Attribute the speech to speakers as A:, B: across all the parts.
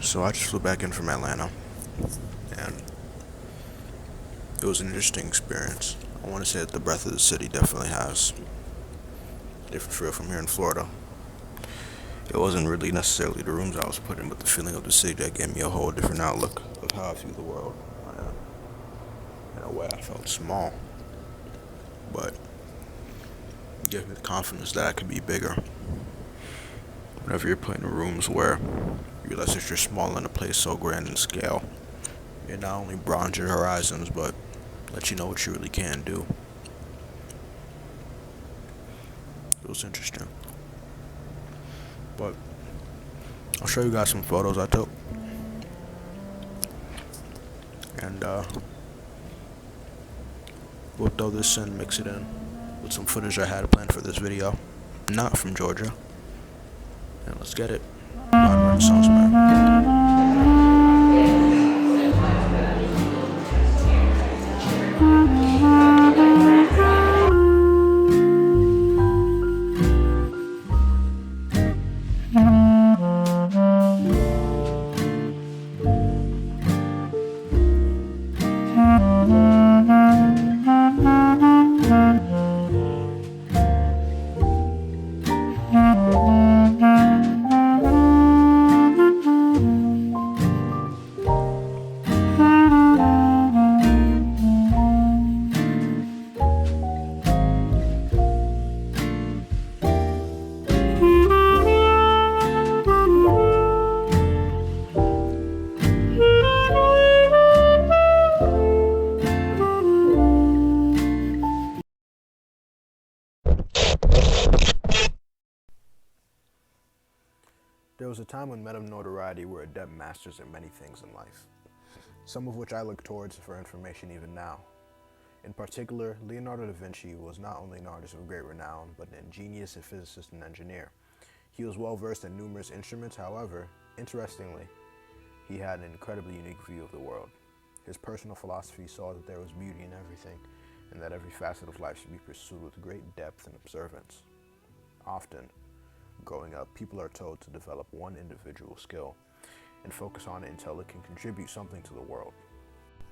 A: So I just flew back in from Atlanta, and it was an interesting experience. I want to say that the breath of the city definitely has a different feel from here in Florida. It wasn't really necessarily the rooms I was put in, but the feeling of the city that gave me a whole different outlook of how I view the world. In a way, I felt small, but it gave me the confidence that I could be bigger. Whenever you're put in rooms where you realize that you're small in a place so grand in scale, it not only broadens your horizons, but lets you know what you really can do. It was interesting. But I'll show you guys some photos I took. And we'll throw this in, mix it in with some footage I had planned for this video. Not from Georgia. And let's get it. Modern Renaissance man. There was a time when men of notoriety were adept masters at many things in life, some of which I look towards for information even now. In particular, Leonardo da Vinci was not only an artist of great renown, but an ingenious physicist and engineer. He was well versed in numerous instruments, however, interestingly, he had an incredibly unique view of the world. His personal philosophy saw that there was beauty in everything, and that every facet of life should be pursued with great depth and observance. Often, growing up, people are told to develop one individual skill and focus on it until it can contribute something to the world.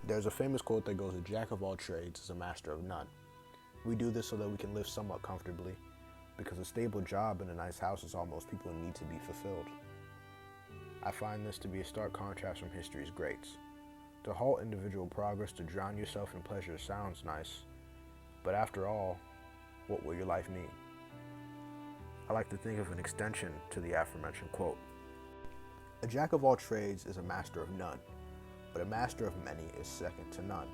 A: There's a famous quote that goes, "A jack of all trades is a master of none." We do this so that we can live somewhat comfortably, because a stable job and a nice house is all most people need to be fulfilled. I find this to be a stark contrast from history's greats. To halt individual progress, to drown yourself in pleasure sounds nice, but after all, what will your life mean? I like to think of an extension to the aforementioned quote. A jack of all trades is a master of none, but a master of many is second to none.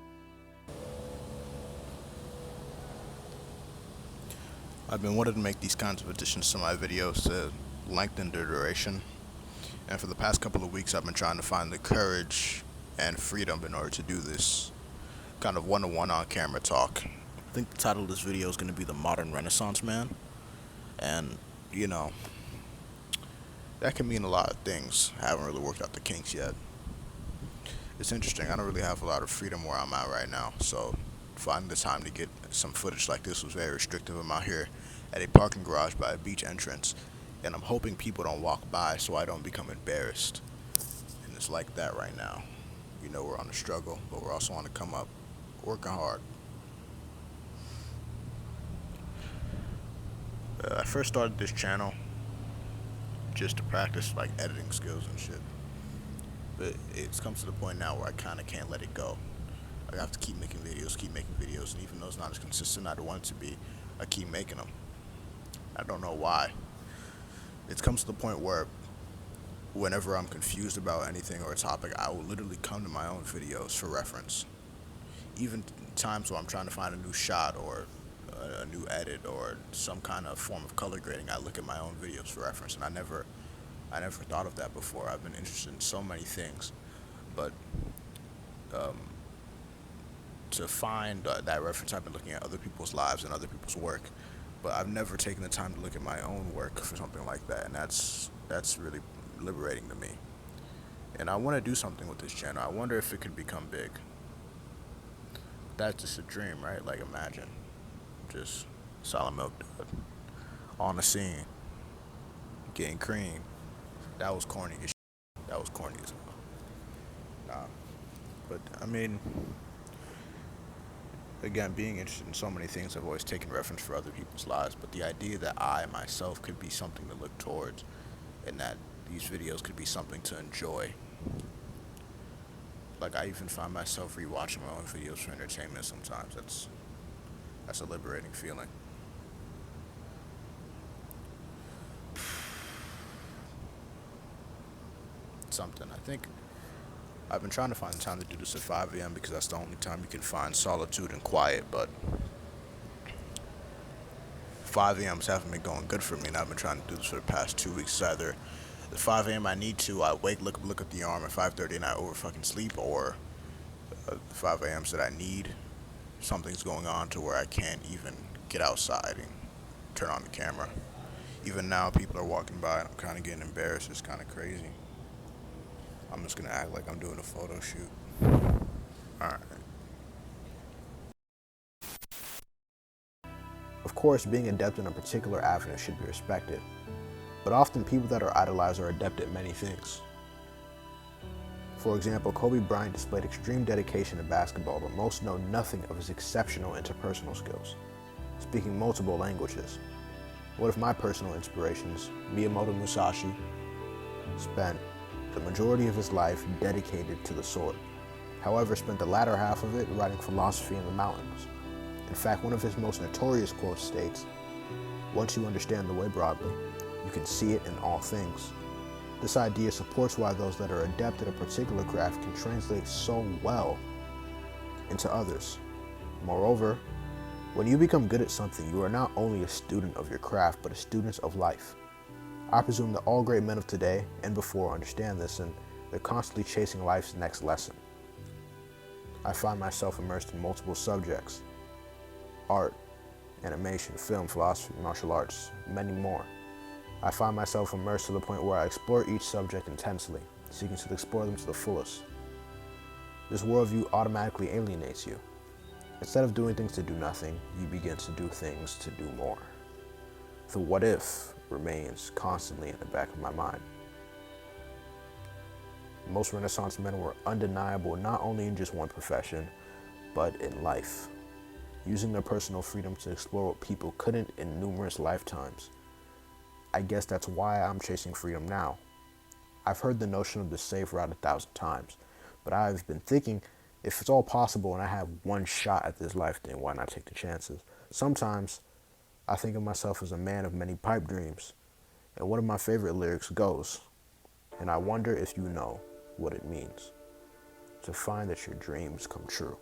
A: I've been wanting to make these kinds of additions to my videos to lengthen their duration, and for the past couple of weeks I've been trying to find the courage and freedom in order to do this kind of one-to-one on-camera talk. I think the title of this video is going to be The Modern Renaissance Man, and that can mean a lot of things. I haven't really worked out the kinks yet. It's interesting, I don't really have a lot of freedom where I'm at right now, so finding the time to get some footage like this was very restrictive. I'm out here at a parking garage by a beach entrance, and I'm hoping people don't walk by so I don't become embarrassed. And it's like that right now. We're on the struggle, but we're also on the come up, working hard. I first started this channel just to practice like editing skills and shit, but it's come to the point now where I kind of can't let it go. I have to keep making videos, and even though it's not as consistent as I want it to be, I keep making them. I don't know why. It's come to the point where whenever I'm confused about anything or a topic, I will literally come to my own videos for reference. Even times where I'm trying to find a new shot or a new edit or some kind of form of color grading, I look at my own videos for reference, and I never thought of that before. I've been interested in so many things, but to find that reference, I've been looking at other people's lives and other people's work, but I've never taken the time to look at my own work for something like that, and that's really liberating to me. And I want to do something with this channel. I wonder if it could become big. That's just a dream, right? Like, imagine just TheSilentMilkdud on the scene getting cream. That was corny as shit. That was corny as hell. Nah, but I mean, again, being interested in so many things, I've always taken reference for other people's lives. But the idea that I myself could be something to look towards, and that these videos could be something to enjoy. Like I even find myself rewatching my own videos for entertainment sometimes. That's a liberating feeling. Something I think I've been trying to find the time to do this at 5 a.m. because that's the only time you can find solitude and quiet. But 5 a.m.s haven't been going good for me, and I've been trying to do this for the past 2 weeks. It's either the 5 a.m. I need to, I wake, look at the alarm at 5:30, and I over fucking sleep, or the 5 a.m.s that I need, something's going on to where I can't even get outside and turn on the camera. Even now, people are walking by, and I'm kind of getting embarrassed. It's kind of crazy. I'm just gonna act like I'm doing a photo shoot. Alright. Of course, being adept in a particular avenue should be respected, but often people that are idolized are adept at many things. For example, Kobe Bryant displayed extreme dedication to basketball, but most know nothing of his exceptional interpersonal skills, speaking multiple languages. What if my personal inspirations, Miyamoto Musashi, spent the majority of his life dedicated to the sword, however spent the latter half of it writing philosophy in the mountains? In fact, one of his most notorious quotes states, "Once you understand the way broadly, you can see it in all things." This idea supports why those that are adept at a particular craft can translate so well into others. Moreover, when you become good at something, you are not only a student of your craft, but a student of life. I presume that all great men of today and before understand this, and they're constantly chasing life's next lesson. I find myself immersed in multiple subjects: art, animation, film, philosophy, martial arts, many more. I find myself immersed to the point where I explore each subject intensely, seeking to explore them to the fullest. This worldview automatically alienates you. Instead of doing things to do nothing, you begin to do things to do more. The what if remains constantly in the back of my mind. Most Renaissance men were undeniable not only in just one profession, but in life, using their personal freedom to explore what people couldn't in numerous lifetimes. I guess that's why I'm chasing freedom now. I've heard the notion of the safe route 1,000 times, but I've been thinking, if it's all possible and I have one shot at this life, then why not take the chances? Sometimes I think of myself as a man of many pipe dreams, and one of my favorite lyrics goes, "And I wonder if you know what it means to find that your dreams come true."